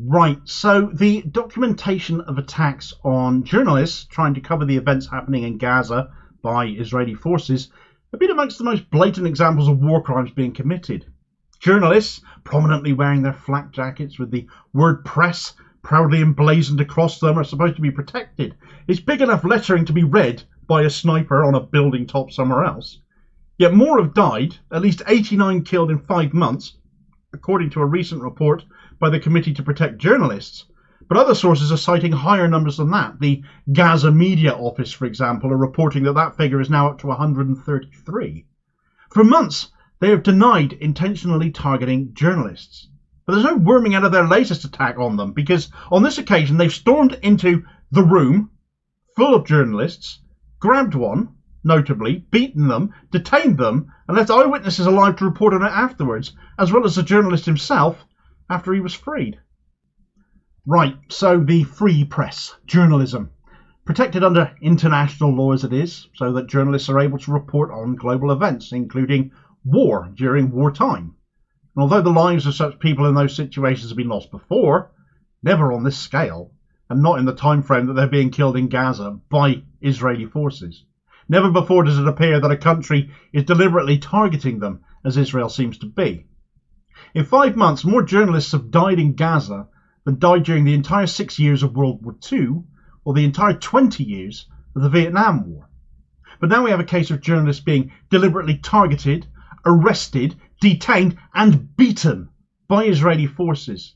Right, so the documentation of attacks on journalists trying to cover the events happening in Gaza by Israeli forces have been amongst the most blatant examples of war crimes being committed. Journalists, prominently wearing their flak jackets with the word press proudly emblazoned across them, are supposed to be protected. It's big enough lettering to be read by a sniper on a building top somewhere else. Yet more have died, at least 89 killed in 5 months, according to a recent report by the Committee to Protect Journalists. But other sources are citing higher numbers than that. The Gaza Media Office, for example, are reporting that that figure is now up to 133. For months, they have denied intentionally targeting journalists. But there's no worming out of their latest attack on them, because on this occasion they've stormed into the room full of journalists, grabbed one, notably, beaten them, detained them, and left eyewitnesses alive to report on it afterwards, as well as the journalist himself after he was freed. Right, so the free press, journalism, protected under international law as it is, so that journalists are able to report on global events, including war during wartime. And although the lives of such people in those situations have been lost before, never on this scale, and not in the time frame that they're being killed in Gaza by Israeli forces. Never before does it appear that a country is deliberately targeting them, as Israel seems to be. In 5 months, more journalists have died in Gaza than died during the entire 6 years of World War II, or the entire 20 years of the Vietnam War. But now we have a case of journalists being deliberately targeted, arrested, detained, and beaten by Israeli forces.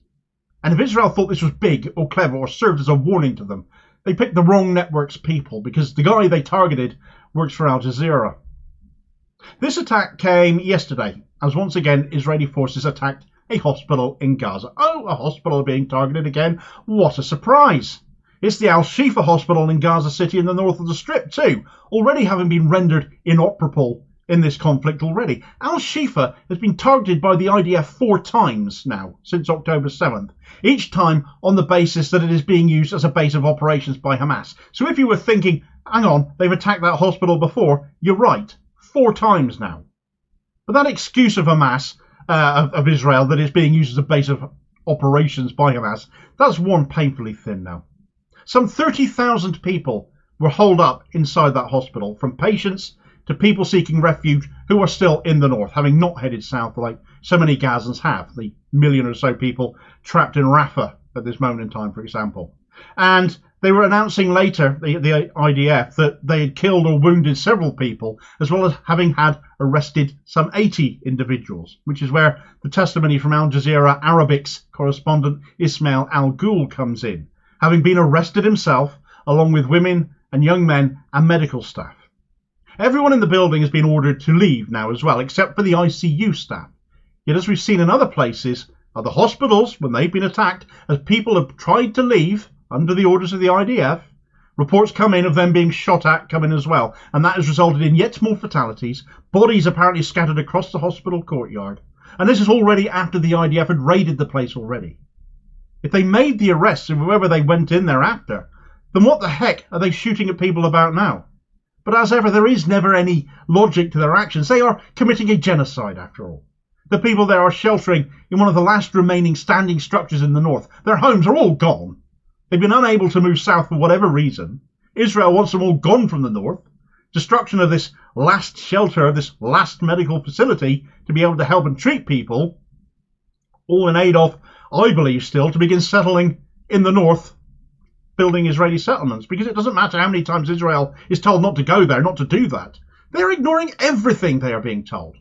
And if Israel thought this was big or clever or served as a warning to them, they picked the wrong network's people, because the guy they targeted works for Al Jazeera. This attack came yesterday, as once again Israeli forces attacked a hospital in Gaza. Oh, a hospital being targeted again. What a surprise. It's the al-Shifa hospital in Gaza City in the north of the Strip too, already having been rendered inoperable in this conflict already. Al-Shifa has been targeted by the IDF 4 times now, since October 7th, each time on the basis that it is being used as a base of operations by Hamas. So if you were thinking, hang on, they've attacked that hospital before, you're right, 4 times now. But that excuse of Hamas, of Israel, that is being used as a base of operations by Hamas, that's worn painfully thin now. Some 30,000 people were holed up inside that hospital, from patients to people seeking refuge who are still in the north, having not headed south like so many Gazans have, the million or so people trapped in Rafah at this moment in time, for example. And they were announcing later, the IDF, that they had killed or wounded several people, as well as having had arrested some 80 individuals, which is where the testimony from Al Jazeera Arabic's correspondent Ismail al-Ghoul comes in, having been arrested himself, along with women and young men and medical staff. Everyone in the building has been ordered to leave now as well, except for the ICU staff. Yet as we've seen in other places, other hospitals, when they've been attacked, as people have tried to leave under the orders of the IDF, reports come in of them being shot at come in as well, and that has resulted in yet more fatalities, bodies apparently scattered across the hospital courtyard. And this is already after the IDF had raided the place already. If they made the arrests of whoever they went in there after, then what the heck are they shooting at people about now? But as ever, there is never any logic to their actions. They are committing a genocide, after all. The people there are sheltering in one of the last remaining standing structures in the north. Their homes are all gone. They've been unable to move south for whatever reason. Israel wants them all gone from the north. Destruction of this last shelter, of this last medical facility to be able to help and treat people, all in aid of, I believe still, to begin settling in the north, building Israeli settlements, because it doesn't matter how many times Israel is told not to go there, not to do that. They're ignoring everything they are being told,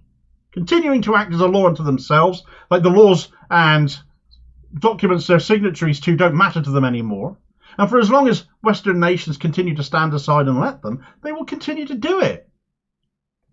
continuing to act as a law unto themselves, like the laws and documents they're signatories to don't matter to them anymore. And for as long as Western nations continue to stand aside and let them, they will continue to do it.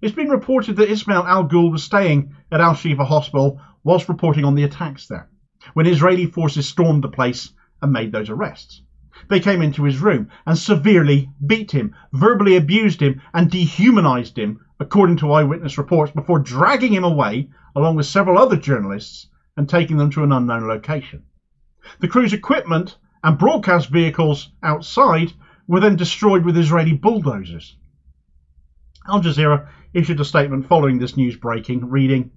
It's been reported that Ismail al-Ghoul was staying at al-Shifa hospital whilst reporting on the attacks there, when Israeli forces stormed the place and made those arrests. They came into his room and severely beat him, verbally abused him and dehumanized him, according to eyewitness reports, before dragging him away along with several other journalists and taking them to an unknown location. The crew's equipment and broadcast vehicles outside were then destroyed with Israeli bulldozers. Al Jazeera issued a statement following this news breaking, reading,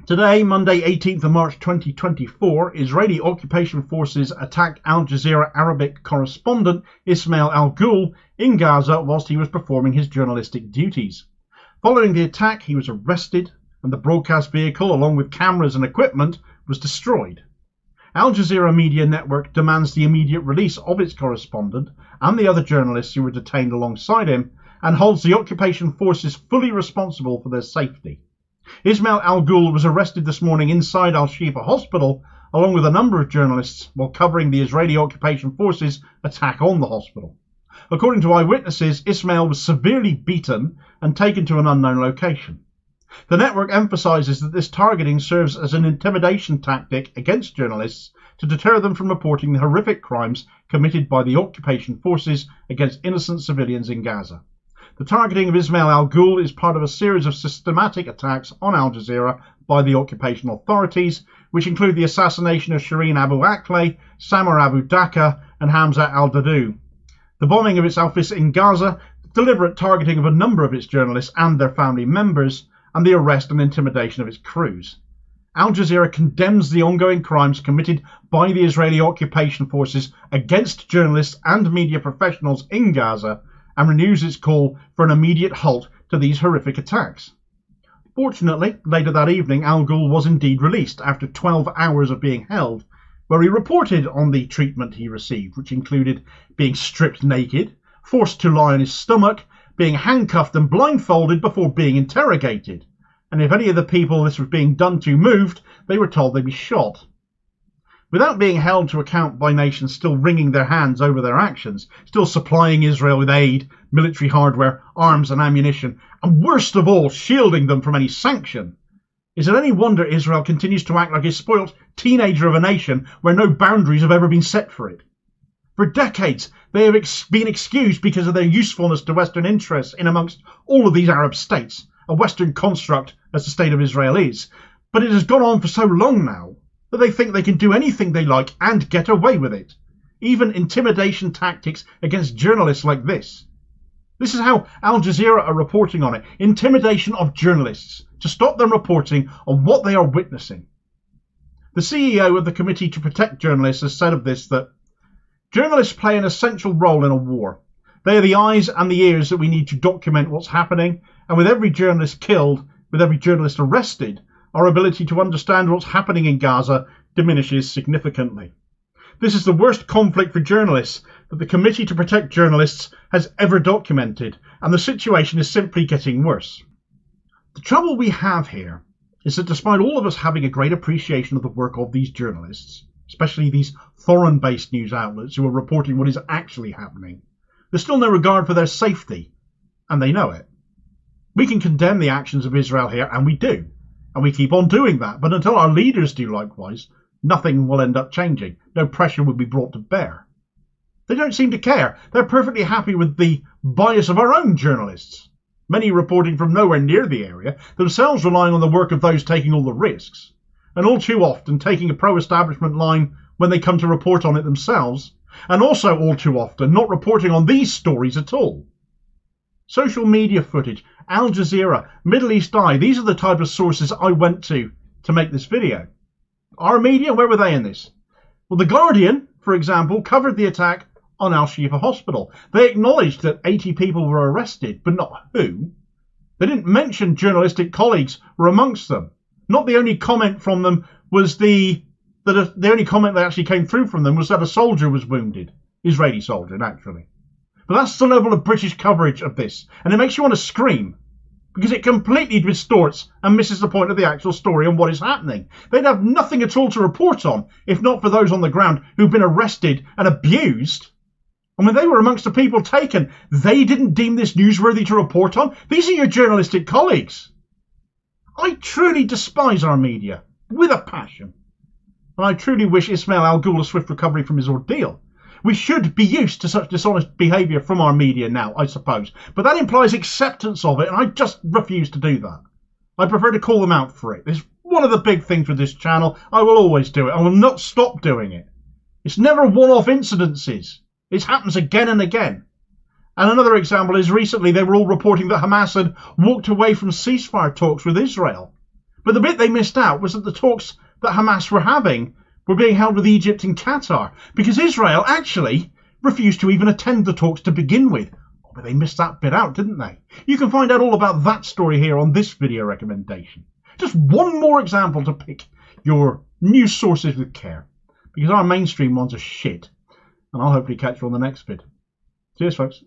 Today, Monday 18th of March 2024, Israeli occupation forces attacked Al Jazeera Arabic correspondent Ismail al-Ghoul in Gaza whilst he was performing his journalistic duties. Following the attack, he was arrested and the broadcast vehicle, along with cameras and equipment, was destroyed. Al Jazeera Media Network demands the immediate release of its correspondent and the other journalists who were detained alongside him, and holds the occupation forces fully responsible for their safety. Ismail al-Ghoul was arrested this morning inside al-Shifa hospital, along with a number of journalists, while covering the Israeli occupation forces' attack on the hospital. According to eyewitnesses, Ismail was severely beaten and taken to an unknown location. The network emphasises that this targeting serves as an intimidation tactic against journalists to deter them from reporting the horrific crimes committed by the occupation forces against innocent civilians in Gaza. The targeting of Ismail al-Ghoul is part of a series of systematic attacks on Al Jazeera by the occupation authorities, which include the assassination of Shireen Abu Akleh, Samar Abu Daqqa and Hamza al-Dadou, the bombing of its office in Gaza, the deliberate targeting of a number of its journalists and their family members, and the arrest and intimidation of its crews. Al Jazeera condemns the ongoing crimes committed by the Israeli occupation forces against journalists and media professionals in Gaza, and renews its call for an immediate halt to these horrific attacks. Fortunately, later that evening, al-Ghoul was indeed released after 12 hours of being held, where he reported on the treatment he received, which included being stripped naked, forced to lie on his stomach, being handcuffed and blindfolded before being interrogated, and if any of the people this was being done to moved, they were told they'd be shot. Without being held to account by nations still wringing their hands over their actions, still supplying Israel with aid, military hardware, arms and ammunition, and worst of all, shielding them from any sanction, is it any wonder Israel continues to act like a spoilt teenager of a nation where no boundaries have ever been set for it? For decades, they have been excused because of their usefulness to Western interests in amongst all of these Arab states, a Western construct as the State of Israel is, but it has gone on for so long now that they think they can do anything they like and get away with it. Even intimidation tactics against journalists like this. This is how Al Jazeera are reporting on it. Intimidation of journalists to stop them reporting on what they are witnessing. The CEO of the Committee to Protect Journalists has said of this that journalists play an essential role in a war. They are the eyes and the ears that we need to document what's happening, and with every journalist killed, with every journalist arrested, our ability to understand what's happening in Gaza diminishes significantly. This is the worst conflict for journalists that the Committee to Protect Journalists has ever documented, and the situation is simply getting worse. The trouble we have here is that despite all of us having a great appreciation of the work of these journalists, especially these foreign-based news outlets who are reporting what is actually happening, there's still no regard for their safety, and they know it. We can condemn the actions of Israel here, and we do. And we keep on doing that, but until our leaders do likewise, nothing will end up changing. No pressure will be brought to bear. They don't seem to care. They're perfectly happy with the bias of our own journalists, many reporting from nowhere near the area, themselves relying on the work of those taking all the risks, and all too often taking a pro-establishment line when they come to report on it themselves, and also all too often not reporting on these stories at all. Social media footage, Al Jazeera, Middle East Eye, these are the type of sources I went to make this video. Our media, where were they in this? Well, The Guardian, for example, covered the attack on al-Shifa hospital. They acknowledged that 80 people were arrested, but not who. They didn't mention journalistic colleagues were amongst them. Not the only comment from them was the only comment that actually came through from them was that a soldier was wounded. Israeli soldier, naturally. But that's the level of British coverage of this, and it makes you want to scream, because it completely distorts and misses the point of the actual story and what is happening. They'd have nothing at all to report on, if not for those on the ground who've been arrested and abused. And when they were amongst the people taken, they didn't deem this newsworthy to report on. These are your journalistic colleagues. I truly despise our media, with a passion. And I truly wish Ismail al-Ghoul a swift recovery from his ordeal. We should be used to such dishonest behaviour from our media now, I suppose. But that implies acceptance of it, and I just refuse to do that. I prefer to call them out for it. It's one of the big things with this channel. I will always do it. I will not stop doing it. It's never one-off incidences. It happens again and again. And another example is recently they were all reporting that Hamas had walked away from ceasefire talks with Israel. But the bit they missed out was that the talks that Hamas were having were being held with Egypt and Qatar, because Israel actually refused to even attend the talks to begin with. But they missed that bit out, didn't they? You can find out all about that story here on this video recommendation. Just one more example to pick your news sources with care, because our mainstream ones are shit. And I'll hopefully catch you on the next vid. Cheers, folks.